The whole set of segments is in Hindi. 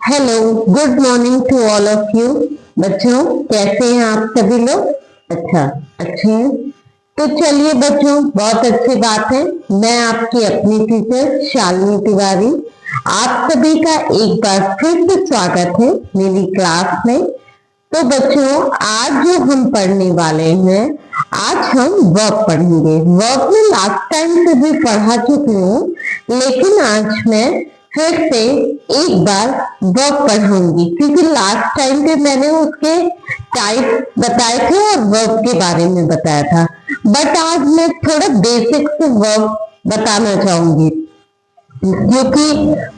Hello, good morning to all of you. बच्चों, कैसे हैं आप सभी लोग? अच्छा, अच्छे हैं। तो चलिए बच्चों, बहुत अच्छी बात है। मैं आपकी अपनी टीचर शालिनी तिवारी, आप सभी का एक बार फिर से स्वागत है मेरी क्लास में। तो बच्चों, आज जो हम पढ़ने वाले हैं, आज हम वर्ब पढ़ेंगे। वर्ब में लास्ट टाइम से भी पढ़ा चुकी हूँ, लेकिन आज मैं फिर से एक बार वर्ब पढ़ाऊंगी, क्योंकि लास्ट टाइम पे मैंने उसके टाइप बताए थे और वर्ब के बारे में बताया था। बट आज मैं थोड़ा बेसिक से वर्ब बताना चाहूंगी, क्योंकि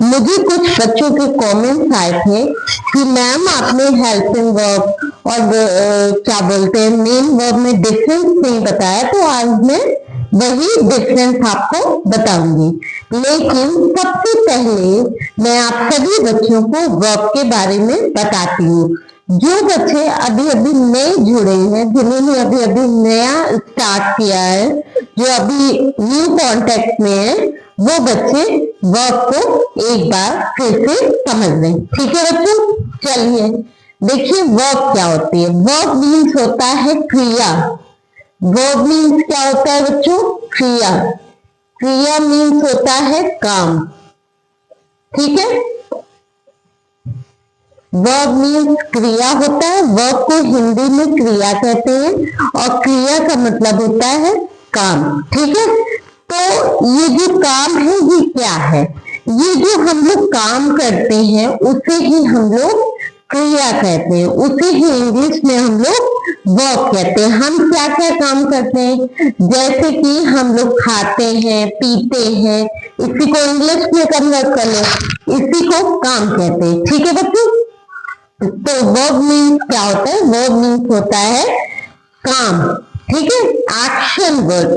मुझे कुछ बच्चों के कमेंट्स आए थे कि मैम आपने हेल्पिंग वर्ब और क्या बोलते हैं मेन वर्ब में डिफरेंस नहीं बताया, तो आज मैं वही डिफरेंस आपको बताऊंगी। लेकिन सबसे पहले मैं आप सभी बच्चों को वर्ब के बारे में बताती हूँ। जो बच्चे अभी अभी नए जुड़े हैं, जिन्होंने अभी अभी नया स्टार्ट किया है, जो अभी न्यू कांटेक्ट में है, वो बच्चे वर्ब को एक बार फिर से समझ लें। ठीक है बच्चों, चलिए देखिए वर्ब क्या होती है। वर्ब मीन्स होता है क्रिया। वर्ब मीन्स क्या होता है बच्चों? क्रिया। क्रिया मीन्स होता है काम। ठीक है, वर्ब मीन्स क्रिया होता है। वर्ब को हिंदी में क्रिया कहते हैं और क्रिया का मतलब होता है काम। ठीक है, तो ये जो काम है ये क्या है? ये जो हम लोग काम करते हैं उसे ही हम लोग क्रिया कहते हैं, उसे ही इंग्लिश में हम लोग वर्ब कहते हैं। हम क्या क्या काम करते हैं? जैसे कि हम लोग खाते हैं, पीते हैं, इसी को इंग्लिश में कन्वर्ट कर लो, इसी को काम कहते हैं। ठीक है बच्चों, तो वर्ब मीन्स क्या होता है? वर्ब मीन्स होता है काम। ठीक है, एक्शन वर्ड,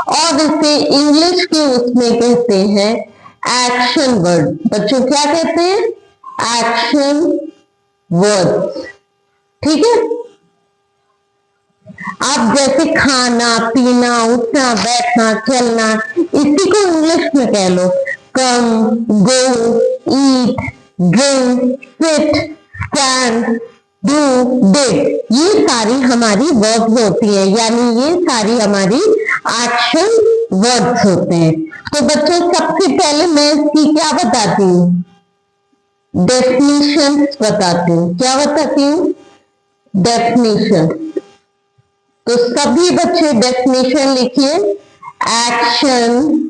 और इसे इंग्लिश के उसमें कहते हैं एक्शन वर्ड। बच्चों क्या कहते हैं? Action word. ठीक है, आप जैसे खाना, पीना, उठना, बैठना, चलना, इसी को इंग्लिश में कह लो come, go, eat, drink, sit, stand, do, did. ये सारी हमारी वर्ब्स होती है, यानी ये सारी हमारी एक्शन वर्ड्स होते हैं। तो बच्चों, सबसे पहले मैं इसकी क्या बताती हूँ? डेफिनेशन बताती हूँ। क्या बताती हूँ? डेफिनेशन। तो सभी बच्चे डेफिनेशन लिखिए। Action,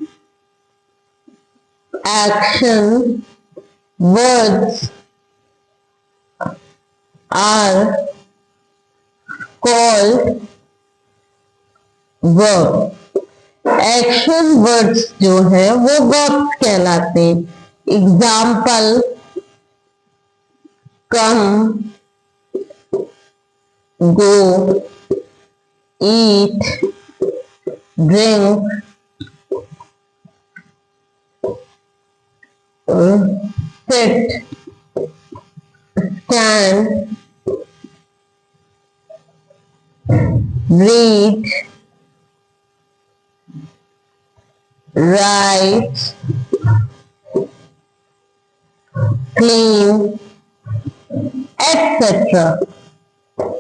action words are called verb. Action words जो है वो वर्ब्स कहलाते हैं। Example, come, go, eat, drink, sit, stand, read, write, clean, etc.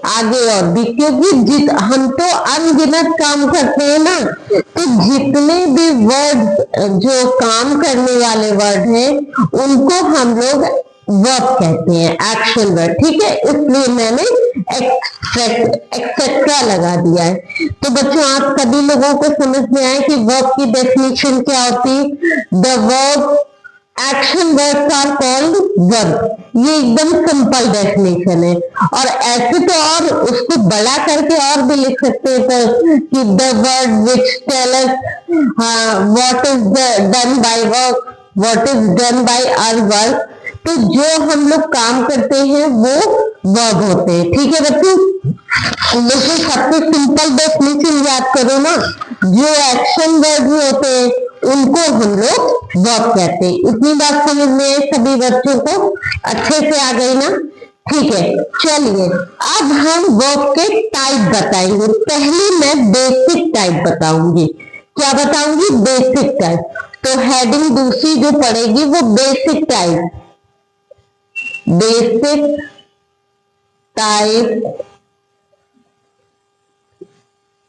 आगे और भी, क्योंकि हम तो अनगिनत काम करते हैं ना, तो जितने भी वर्ड जो काम करने वाले वर्ड हैं उनको हम लोग वर्ब कहते हैं, एक्शन वर्ड। ठीक है, इसलिए मैंने एक्सेट्रा लगा दिया है। तो बच्चों, आप सभी लोगों को समझ में आए कि वर्ब की डेफिनेशन क्या होती है? The verb action words are called verb. ये एकदम सिंपल डेफिनेशन है, और ऐसे तो और उसको बड़ा करके और भी लिख सकते हैं तो कि the word which tell us what is done by work, what is done by our work. तो जो हम लोग काम करते हैं वो वर्ब होते हैं। ठीक है बच्चों, लेकिन सबसे सिंपल डेफिनेशन याद करो ना, जो एक्शन वर्ड होते हैं उनको हम लोग वर्ब कहते हैं। इतनी बात समझ में सभी बच्चों को अच्छे से आ गई ना? ठीक है, चलिए अब हम वर्ब के टाइप बताएंगे। पहले मैं बेसिक टाइप बताऊंगी। क्या बताऊंगी? Basic type. तो हेडिंग दूसरी जो पड़ेगी वो बेसिक टाइप। Basic type.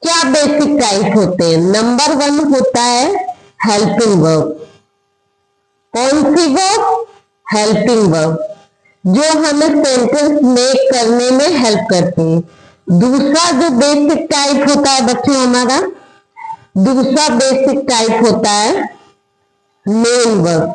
क्या बेसिक टाइप होते हैं? नंबर 1 होता है हेल्पिंग वर्ब। कौन सी वर्ब? हेल्पिंग वर्ब, जो हमें सेंटेंस मेक करने में हेल्प करते हैं। दूसरा जो बेसिक टाइप होता है बच्चों हमारा, दूसरा बेसिक टाइप होता है मेन वर्ब।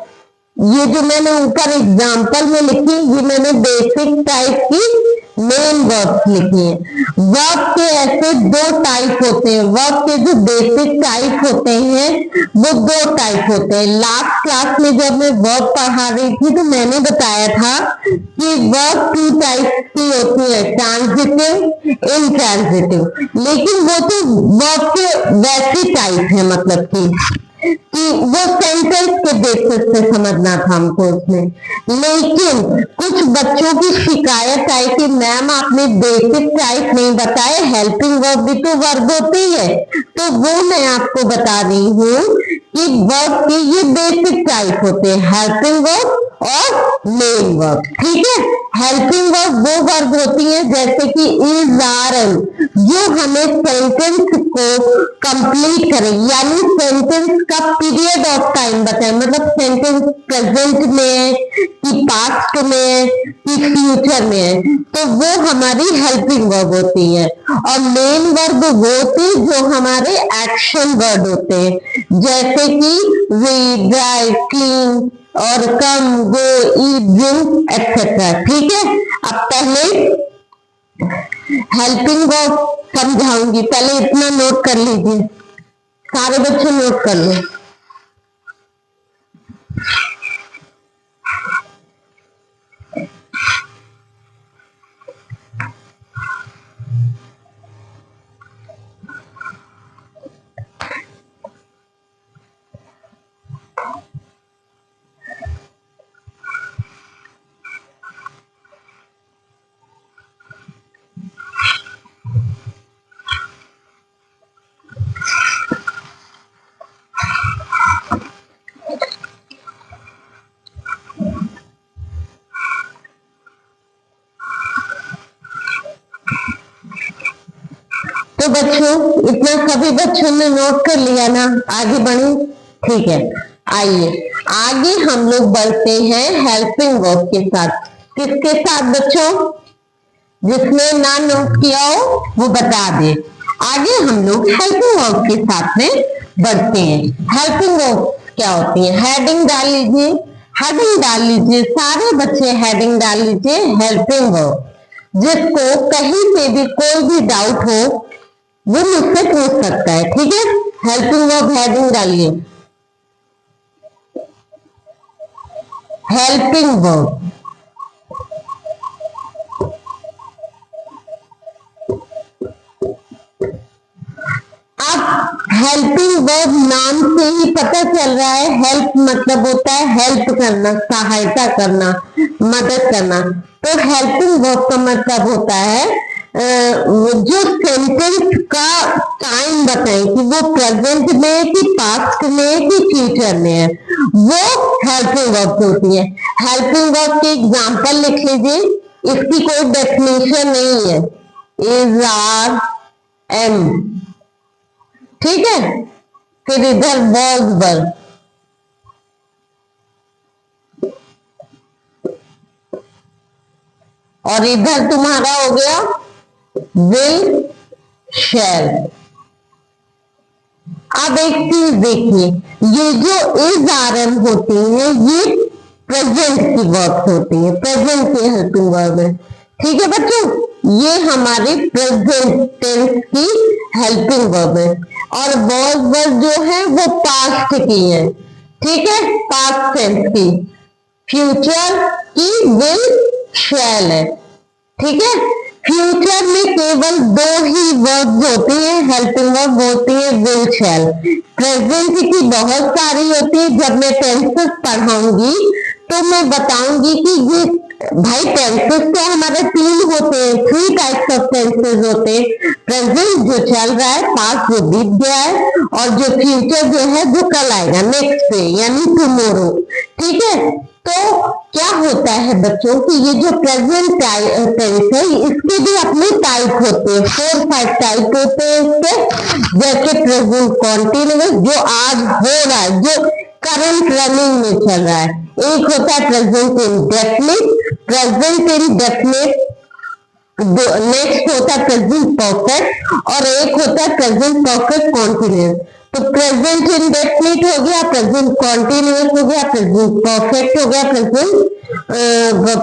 ये जो मैंने ऊपर एग्जांपल में लिखी, ये मैंने बेसिक टाइप की मेन वर्ब लिखी है। वर्ब के ऐसे 2 टाइप होते हैं। वर्ब के जो बेसिक टाइप होते हैं वो 2 टाइप होते हैं। लास्ट क्लास में जब मैं वर्ब पढ़ा रही थी तो मैंने बताया था कि वर्ब 2 टाइप की होती है, ट्रांजिटिव, इनट्रांजिटिव। लेकिन वो तो वर्ब के वैसे टाइप है, मतलब कि वो सेंटेंस के बेसिस पे समझना था हमको उसमें। लेकिन कुछ बच्चों की शिकायत आई कि मैम आपने बेसिक टाइप नहीं बताए, हेल्पिंग वर्ब भी तो वर्ब होती है। तो वो मैं आपको बता रही हूँ कि वर्ब के ये बेसिक टाइप होते हैं, हेल्पिंग वर्ब और मेन वर्ब। ठीक है, हेल्पिंग वर्ब वो वर्ब होती है जैसे कि इज, आर, एम, जो हमें सेंटेंस को कंप्लीट करें, यानी सेंटेंस का पीरियड ऑफ टाइम बताएं। मतलब सेंटेंस प्रेजेंट में है कि पास्ट में है कि फ्यूचर में है, तो वो हमारी हेल्पिंग वर्ब होती है। और मेन वर्ब वो होती जो हमारे एक्शन वर्ड होते हैं, जैसे कि रीड, ड्राइव, क्लीन और कम, गो, ईट, ड्रिंक एक्सेट्रा। ठीक है, अब पहले हेल्पिंग वर्ब समझाऊंगी, पहले इतना नोट कर लीजिए, सारे बच्चे नोट कर लो। तो बच्चों, इतना सभी बच्चों ने नोट कर लिया ना? आगे बढ़े? ठीक है, आइए आगे हम लोग बढ़ते हैं हेल्पिंग वर्ब के साथ। किसके साथ बच्चों? जिसने ना नोट किया हो वो बता दे। आगे हम लोग हेल्पिंग वर्ब के साथ में बढ़ते हैं। हेल्पिंग वर्ब क्या होती है? हेडिंग डाल लीजिए, हेडिंग डाल लीजिए, सारे बच्चे हेडिंग डाल लीजिए, हेल्पिंग वर्ब। जिसको कहीं पे भी कोई भी डाउट हो वो मुझसे पूछ सकता है। ठीक है, हेल्पिंग वर्ब हेडिंग डालिए, हेल्पिंग वर्ब। अब हेल्पिंग वर्ब नाम से ही पता चल रहा है, हेल्प मतलब होता है हेल्प करना, सहायता करना, मदद करना। तो हेल्पिंग वर्ब का मतलब होता है जो सेंटेंस का टाइम बताएं कि वो प्रेजेंट में है कि पास्ट में है कि फ्यूचर में है, वो हेल्पिंग वर्ब होती है। हेल्पिंग वर्ब के एग्जांपल लिख लीजिए, इसकी कोई डेफिनेशन नहीं है, इज, आर, एम। ठीक है, फिर इधर वर्ब वर्ब, और इधर तुम्हारा हो गया विल, शैल। अब एक चीज देखिए, ये जो इज, आर, एम होती है ये प्रेजेंट की वर्ब होती है, प्रेजेंट की हेल्पिंग वर्ब है। ठीक है बच्चों, ये हमारी प्रेजेंट टेंस की हेल्पिंग वर्ब है। और वर्ब वर्ब जो है वो पास्ट की है। ठीक है, पास्ट टेंस की। फ्यूचर की विल, शैल है। ठीक है, फ्यूचर में केवल 2 ही वर्ब होती है हेल्पिंग वर्ब, होती है विल, शैल। प्रेजेंट की बहुत सारी होती है, जब मैं टेंसेस पढ़ाऊंगी तो मैं बताऊंगी कि ये भाई टेंसेस तो हमारे 3 होते हैं, 3 टाइप्स ऑफ टेंसेस होते हैं। प्रेजेंट जो चल रहा है, पास्ट जो बीत गया है, और जो फ्यूचर जो है जो कल आएगा, नेक्स्ट डे यानी टुमारो। ठीक है, तो क्या होता है बच्चों कि ये जो प्रेजेंट टेंस है इसके भी अपने टाइप होते हैं, 4-5 टाइप होते हैं इसके। जैसे प्रेजेंट कॉन्टिन्यूअस जो आज हो रहा है, जो करंट रनिंग में चल रहा है। एक होता है present indefinite, present indefinite next होता है प्रेजेंट परफेक्ट, और एक होता है प्रेजेंट परफेक्ट कॉन्टिन्यूअस। तो प्रेजेंट इंडेफिनिट हो गया, प्रेजेंट कॉन्टिन्यूअस हो गया, प्रेजेंट परफेक्ट हो गया, प्रेजेंट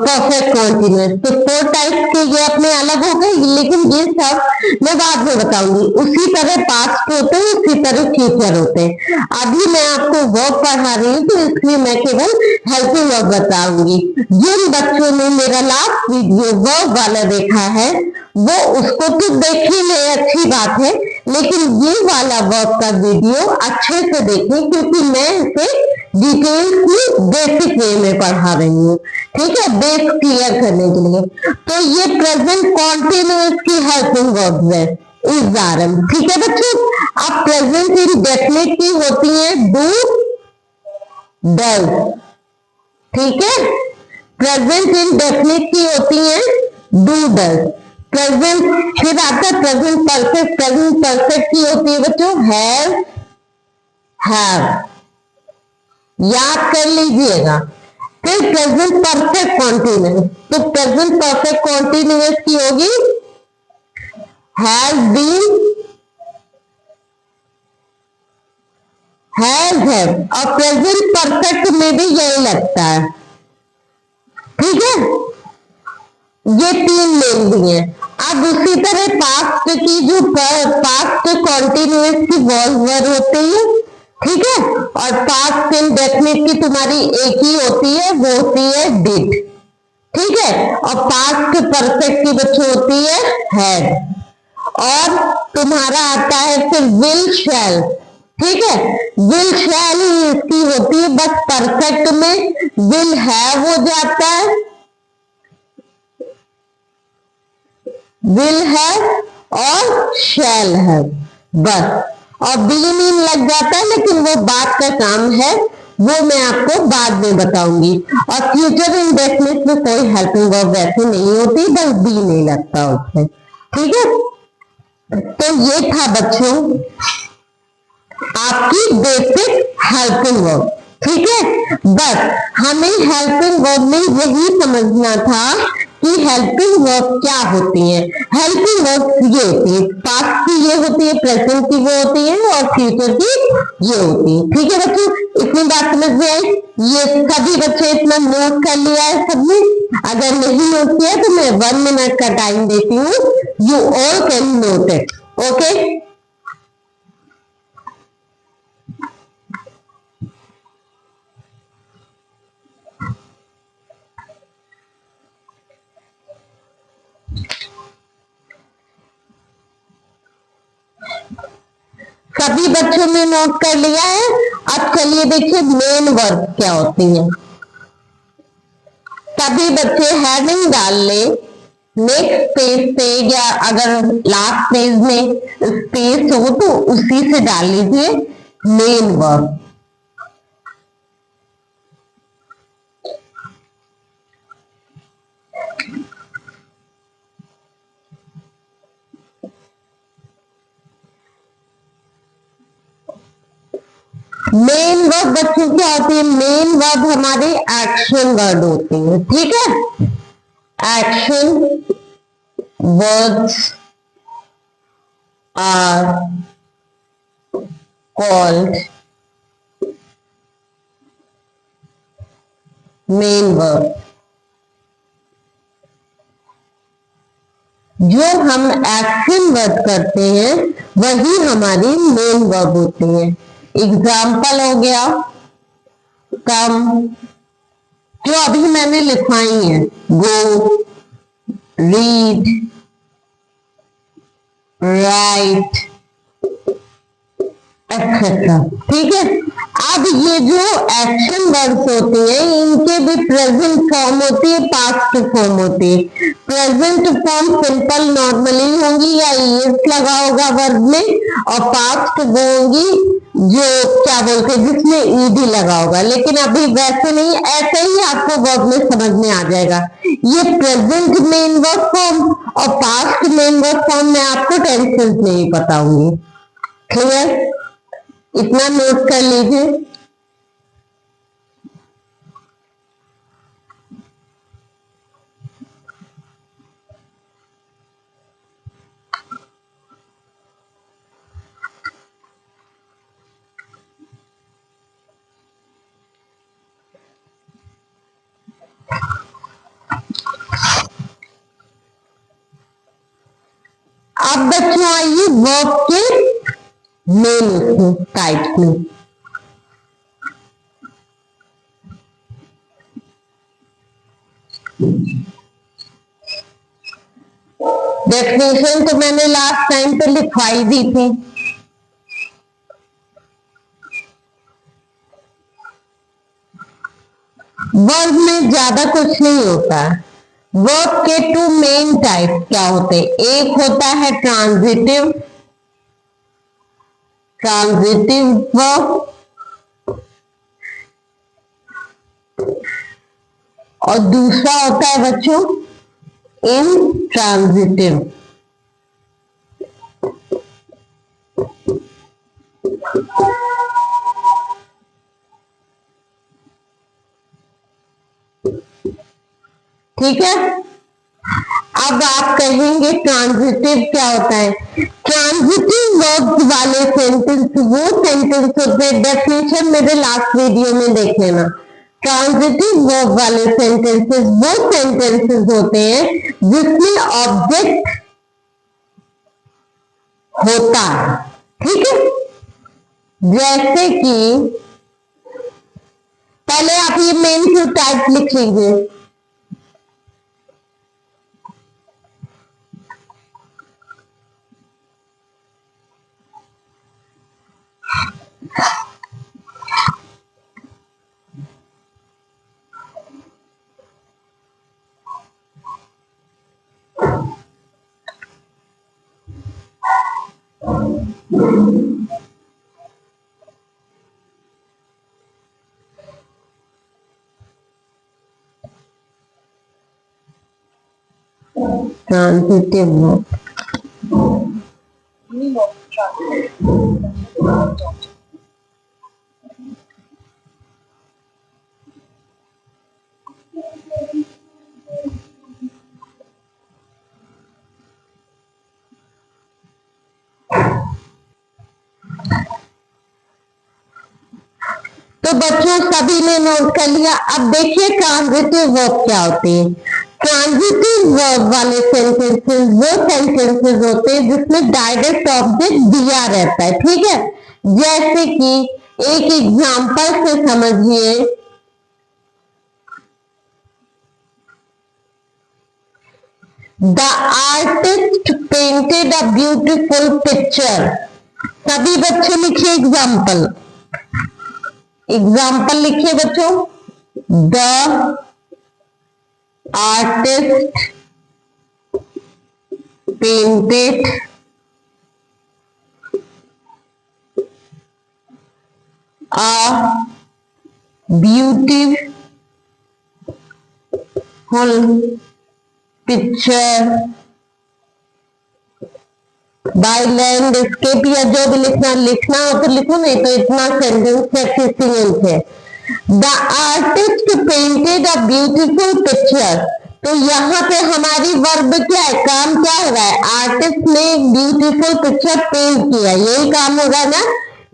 परफेक्ट कॉन्टिन्यूअस। तो 4 टाइप के ये अपने अलग हो गए, लेकिन ये सब मैं बाद में बताऊंगी। उसी तरह पास्ट होते हैं, उसी तरह फ्यूचर होते हैं। अभी मैं आपको वर्ब पढ़ा रही हूँ, तो इसलिए मैं केवल हेल्पिंग वर्ब बताऊंगी। जिन बच्चों ने मेरा लास्ट वीडियो वर्ब वाला देखा है वो उसको तो देखी ले, अच्छी बात है, लेकिन ये वाला वर्ब का वीडियो अच्छे से देखें, क्योंकि मैं इसे डिटेल्स में बेसिक वे में पढ़ा रही हूँ। ठीक है, बेस क्लियर करने के लिए। तो ये प्रेजेंट कॉन्टिन्यूअस की हेल्पिंग वर्ब्स है, इस आरम। ठीक है बच्चों, अब प्रेजेंट इंडेफिनिट की होती है डू डज। ठीक है, प्रेजेंट इंडेफिनिट की होती है डू डज। प्रेजेंट फिर आता है प्रेजेंट परफेक्ट। प्रेजेंट परफेक्ट की होती है बच्चों हैव हैव, याद कर लीजिएगा। फिर प्रेजेंट परफेक्ट कॉन्टिन्यूअस, तो प्रेजेंट परफेक्ट कॉन्टिन्यूअस की होगी हैज बीन हैज हैव, और प्रेजेंट परफेक्ट में भी यही लगता है। ठीक है, ये 3 मेन भी हैं। अब उसी तरह पास्ट की जो पास्ट कॉन्टिन्यूअस की वर्ब होती है, ठीक है, और पास्ट इंडेफिनिट की तुम्हारी एक ही होती है, वो होती है डिड। ठीक है, और पास्ट परफेक्ट की बच्चों होती है हैड, और तुम्हारा आता है फिर विल शैल। ठीक है, विल शैल ही इसकी होती है, बस परफेक्ट में विल हैव हो जाता है, विल हैव और शैल हैव, बस। और बीन इन लग जाता है, लेकिन वो बात का काम है, वो मैं आपको बाद में बताऊंगी। और फ्यूचर इंडेफिनिट में कोई हेल्पिंग वर्ब वैसे नहीं होती, बस बी नहीं लगता उसमें। ठीक है, तो ये था बच्चों आपकी बेसिक हेल्पिंग वर्ब। ठीक है, बस हमें हेल्पिंग वर्ब में यही समझना था कि हेल्पिंग वर्ब क्या होती है। हेल्पिंग वर्ब ये होती है, पास्ट की ये होती है, प्रेजेंट की वो होती है, और फ्यूचर की ये होती है। ठीक है बच्चों, इतनी बात समझ में आई? ये सभी बच्चे इतना नोट कर लिया है सबने? अगर नहीं नोट किया तो मैं 1 मिनट का टाइम देती हूँ, you all can note it. Okay, सभी बच्चों ने नोट कर लिया है? अब चलिए देखिए मेन वर्ब क्या होती है। सभी बच्चे हैविंग डाल ले नेक्स्ट पेज पे, या अगर लास्ट पेज में स्पेस हो तो उसी से डाल लीजिए मेन वर्ब। मेन वर्ब बच्चों क्या होती है? मेन वर्ब हमारी एक्शन वर्ड होती है। ठीक है, action words are called main verb. जो हम एक्शन वर्ड करते हैं वही हमारी मेन वर्ब होती है। एग्जाम्पल हो गया कम, जो अभी मैंने लिखवाई है, गो, रीड, राइट, एक्सेट्रा। ठीक है, अब ये जो एक्शन वर्ड्स होते हैं इनके भी प्रेजेंट फॉर्म होती है, पास्ट फॉर्म होती है। प्रेजेंट फॉर्म सिंपल नॉर्मली होंगी या ईएस लगा होगा वर्ब में, और पास्ट वो होंगी जो क्या बोलते हैं जिसमें ईडी लगा होगा। लेकिन अभी वैसे नहीं, ऐसे ही आपको वर्ब में समझ में आ जाएगा। ये प्रेजेंट मेन वर्ब फॉर्म और पास्ट मेन वर्ब फॉर्म में आपको टेंसेस नहीं पता होंगे। क्लियर, इतना नोट कर लीजिए। अब बच्चों आइए वर्ब के मेन टाइप में। डेफिनेशन तो मैंने लास्ट टाइम पे लिखवाई दी थी। वर्ब में ज्यादा कुछ नहीं होता। वर्ब के टू मेन टाइप क्या होते हैं, एक होता है ट्रांजिटिव, ट्रांजिटिव वर्ब, और दूसरा होता है बच्चों इनट्रांजिटिव। ठीक है, अब आप कहेंगे ट्रांजिटिव क्या होता है। ट्रांजिटिव वर्ब्स वाले सेंटेंस वो सेंटेंस होते हैं, डेफिनेशन मेरे लास्ट वीडियो में देख लेना। ट्रांजिटिव वर्ब वाले सेंटेंसेस वो सेंटेंसेस होते हैं जिसमें ऑब्जेक्ट होता है। ठीक है, जैसे कि पहले आप ये मेन टू टाइप लिख लीजिए। ट्रांजिटिव वर्ब तो बच्चों सभी ने नोट कर लिया। अब देखिए ट्रांजिटिव वर्ब क्या होते हैं। ट्रांजिटिव वर्ब वाले सेंटेंसेस वो सेंटेंसेस होते हैं जिसमें डायरेक्ट ऑब्जेक्ट दिया रहता है। ठीक है, जैसे कि एक एग्जांपल से समझिए, the artist painted a beautiful picture. सभी बच्चे लिखिए एग्जाम्पल, एग्जाम्पल लिखिए बच्चों। The artist painted a beautiful picture by landscape, या जो भी लिखना हो तो लिखो, नहीं तो इतना सेंटेंस प्रैक्टिसिंग है। The artist painted a beautiful picture, तो यहाँ पे हमारी वर्ब क्या है, काम क्या हो रहा है, आर्टिस्ट ने ब्यूटीफुल पिक्चर पेंट किया, यही काम होगा ना,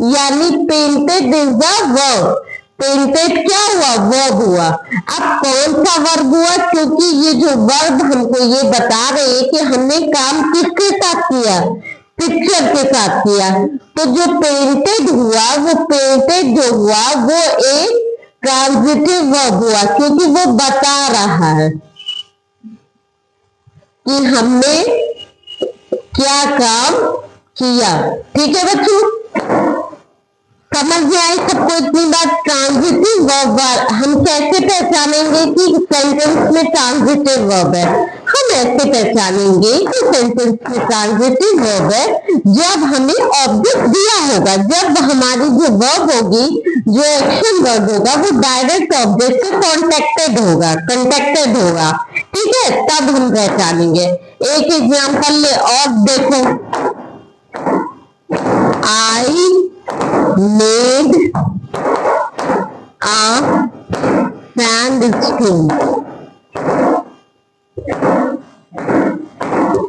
यानी painted is the verb. Painted क्या हुआ, वर्ब हुआ। अब कौन सा वर्ब हुआ, क्योंकि ये जो वर्ब हमको ये बता रहे हैं कि हमने काम किसके साथ किया, पिक्चर के साथ किया। तो जो पेंटेड हुआ, वो पेंटेड जो हुआ वो एक ट्रांजिटिव वर्ब हुआ, क्योंकि वो बता रहा है कि हमने क्या काम किया। ठीक है बच्चों, समझ में आई सबको इतनी बात? ट्रांजिटिव वर्ब हम कैसे पहचानेंगे कि सेंटेंस में ट्रांजिटिव वर्ब है? हम ऐसे पहचानेंगे कि सेंटेंस में ट्रांजिटिव वर्ब है जब हमें ऑब्जेक्ट दिया होगा, जब हमारी जो वर्ब होगी, जो एक्शन वर्ब होगा, वो डायरेक्ट ऑब्जेक्ट से कंटेक्टेड होगा, ठीक है, तब हम पहचानेंगे। एक एग्जाम्पल ले और देखो, आई मेड a sandstone।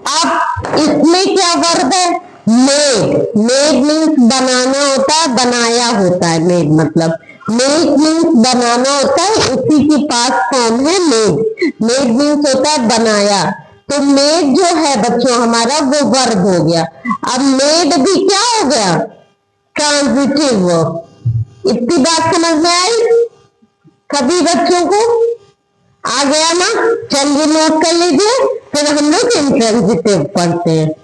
अब इसमें क्या वर्ब है? मेड। मेड मीन्स बनाना होता है, बनाया होता है। मेड मतलब मेड मीन्स बनाना होता है, उसी की पास फॉर्म है मेड। मेड मीन्स होता है बनाया। तो मेड जो है बच्चों हमारा वो वर्ब हो गया। अब मेड भी क्या हो गया? Transitive verb. इतनी बात समझ में आई सभी बच्चों को? आ गया ना? चलिए नोट कर लीजिए, फिर हम लोग इंट्रांजिटिव पढ़ते हैं।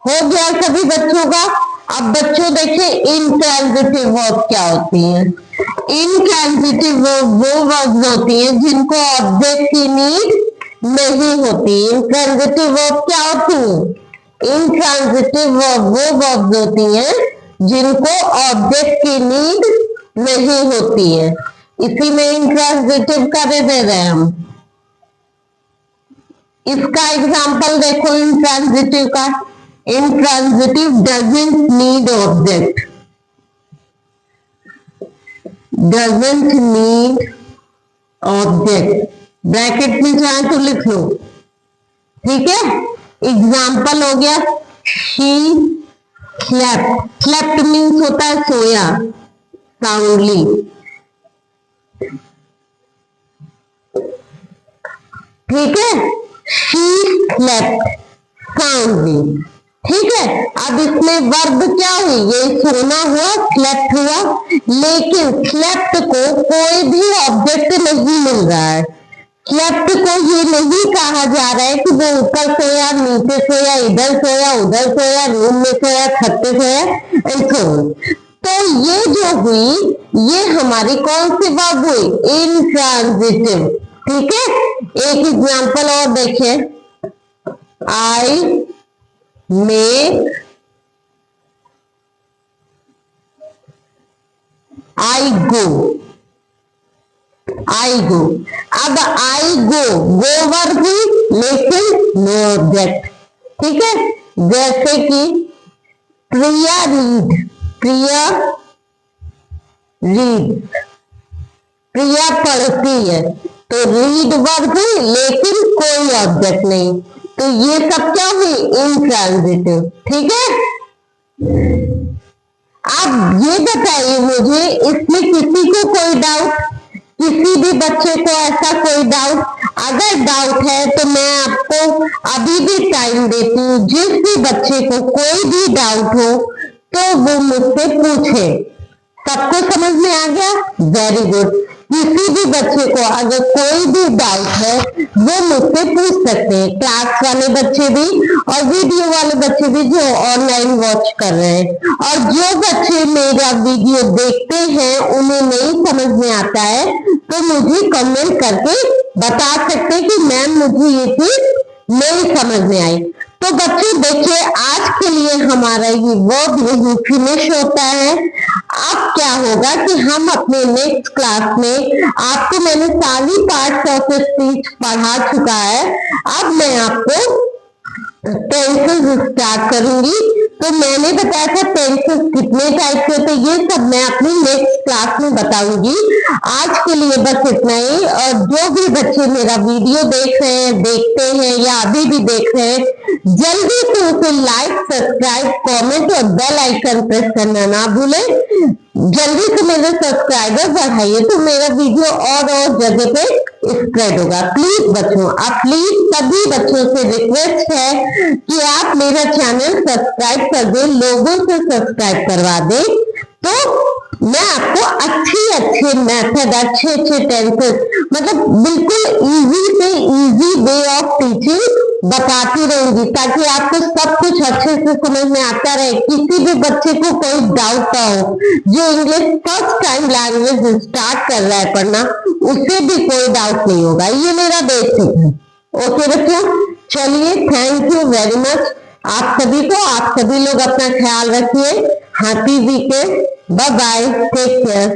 हो गया सभी बच्चों का? अब बच्चों देखिए इनट्रांजिटिव वर्ब क्या होती है। इनट्रांजिटिव वर्ब वो वर्ब होती है जिनको ऑब्जेक्ट की नीड नहीं होती। इनट्रांजिटिव वर्ब क्या होती है? इनट्रांजिटिव वर्ब वो वर्ब होती है जिनको ऑब्जेक्ट की नीड नहीं होती है। इसी में इनट्रांजिटिव कर दे रहे हैं हम। इसका एग्जाम्पल देखो इनट्रांजिटिव का। Intransitive doesn't need object, doesn't need object, bracket में चाहे तो लिख लो, ठीक है। एग्जाम्पल हो गया she slept। slept मीन्स होता है सोया, साउंडली, ठीक है। she slept साउंडली, ठीक है। अब इसमें वर्ब क्या हुई? ये सोना हुआ, स्लेप्ट हुआ, लेकिन स्लेप्ट को कोई भी ऑब्जेक्ट नहीं मिल रहा है। स्लेप्ट को ये नहीं कहा जा रहा है कि वो ऊपर सोया, नीचे सोया, इधर सोया, उधर सोया, रूम में सोया, छत पे सोया, ऐसे। तो ये जो हुई, ये हमारी कौन सी वर्ब हुई? इनट्रांजिटिव, ठीक है। एक एग्जाम्पल और देखिए, आई make I go। अब I go वर्ब हुई लेकिन नो ऑब्जेक्ट, ठीक है। जैसे कि प्रिया रीड, प्रिया पढ़ती है, तो रीड वर्ब हुई लेकिन कोई ऑब्जेक्ट नहीं, तो ये सब क्या हुई? इनट्रांजिटिव, ठीक है। अब ये बताइए मुझे, इसमें किसी को कोई डाउट? किसी भी बच्चे को ऐसा कोई डाउट? अगर डाउट है तो मैं आपको अभी भी टाइम देती हूँ, जिस भी बच्चे को कोई भी डाउट हो तो वो मुझसे पूछे। सबको समझ में आ गया? Very good. किसी भी बच्चे को अगर कोई भी डाउट है वो मुझसे पूछ सकते हैं, क्लास वाले बच्चे भी और वीडियो वाले बच्चे भी जो ऑनलाइन वॉच कर रहे हैं। और जो बच्चे मेरा वीडियो देखते हैं उन्हें नहीं समझ में आता है तो मुझे कमेंट करके बता सकते हैं कि मैम मुझे ये चीज नहीं समझ में आई। तो बच्चों देखिए, आज के लिए हमारा ये वर्ब यही फिनिश होता है। अब क्या होगा कि हम अपने नेक्स्ट क्लास में, आपको मैंने सारी पार्ट्स ऑफ स्पीच पढ़ा चुका है, अब मैं आपको टेंसेस स्टार्ट करूंगी। तो मैंने बताया था टेंसेस कितने टाइप के होते, ये सब मैं अपनी नेक्स्ट क्लास में बताऊंगी। आज के लिए बस इतना ही। और जो भी बच्चे मेरा वीडियो देख रहे हैं, देखते हैं या अभी भी देख रहे हैं, जल्दी से उसे लाइक, सब्सक्राइब, कमेंट और बेल आइकन प्रेस करना ना भूलें। जल्दी से मेरे सब्सक्राइबर बढ़ाइए तो मेरा वीडियो और जगह पे स्प्रेड होगा। प्लीज बच्चों, आप प्लीज सभी बच्चों से रिक्वेस्ट है कि आप मेरा चैनल सब्सक्राइब कर दें, लोगों से सब्सक्राइब करवा दें, तो मैं आपको अच्छे मेथड, अच्छे टेंसेस, मतलब बिल्कुल इजी से इजी वे ऑफ टीचिंग बताती रहूंगी, ताकि आपको सब कुछ अच्छे से समझ में आता रहे। किसी भी बच्चे को कोई डाउट ना हो, जो English first time language start कर रहा है पढ़ना, उसे भी कोई डाउट नहीं होगा। ये मेरा बेसिक है। ओके बच्चों, चलिए, थैंक यू वेरी मच आप सभी को। आप सभी लोग अपना ख्याल रखिए। Happy weekend, bye bye, take care.